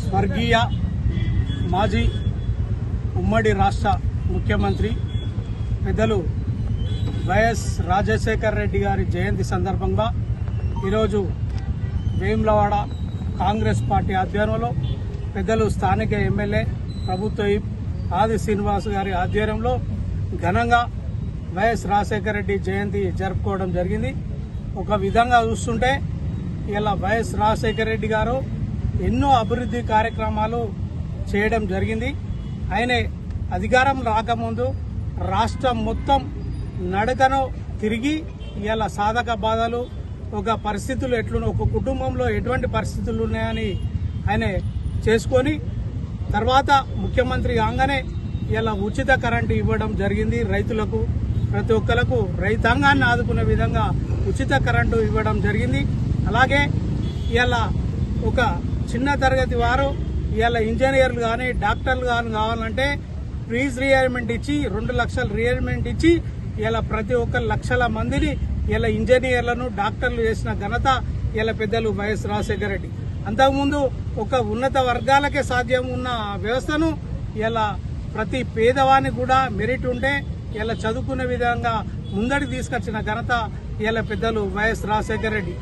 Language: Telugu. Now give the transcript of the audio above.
స్వర్గీయ మాజీ ఉమ్మడి రాష్ట్ర ముఖ్యమంత్రి పెద్దలు వైఎస్ రాజశేఖర రెడ్డి గారి జయంతి సందర్భంగా ఈరోజు వేములవాడ కాంగ్రెస్ పార్టీ ఆధ్వర్యంలో పెద్దలు స్థానిక ఎమ్మెల్యే ప్రభుత్వ ఆది శ్రీనివాస్ గారి ఆధ్వర్యంలో ఘనంగా వైఎస్ రాజశేఖర రెడ్డి జయంతి జరుపుకోవడం జరిగింది. ఒక విధంగా చూస్తుంటే ఇలా వైఎస్ రాజశేఖర రెడ్డి గారు ఎన్నో అభివృద్ధి కార్యక్రమాలు చేయడం జరిగింది. ఆయన అధికారం రాకముందు రాష్ట్రం మొత్తం నడకను తిరిగి ఇలా సాధక బాధలు ఒక పరిస్థితులు ఎట్లున్నా ఒక కుటుంబంలో ఎటువంటి పరిస్థితులు ఉన్నాయని ఆయన చేసుకొని తర్వాత ముఖ్యమంత్రి కాగానే ఇలా ఉచిత కరెంటు ఇవ్వడం జరిగింది. రైతులకు ప్రతి ఒక్కరికి రైతాంగాన్ని ఆదుకునే విధంగా ఉచిత కరెంటు ఇవ్వడం జరిగింది. అలాగే ఇలా ఒక చిన్న తరగతి వారు ఇలా ఇంజనీర్లు కానీ డాక్టర్లు కానీ కావాలంటే ఫీజు రియంబర్స్మెంట్ ఇచ్చి 2 లక్షల రియంబర్స్మెంట్ ఇచ్చి ఇలా ప్రతి ఒక్క లక్షల మందిని ఇలా ఇంజనీర్లను డాక్టర్లు చేసిన ఘనత ఇలా పెద్దలు వైఎస్ రాజశేఖర రెడ్డి. అంతకుముందు ఒక ఉన్నత వర్గాలకే సాధ్యం ఉన్న వ్యవస్థను ఇలా ప్రతి పేదవానికి కూడా మెరిట్ ఉంటే ఇలా చదువుకునే విధంగా ముందడికి తీసుకొచ్చిన ఘనత ఇలా పెద్దలు వైఎస్ రాజశేఖర రెడ్డి.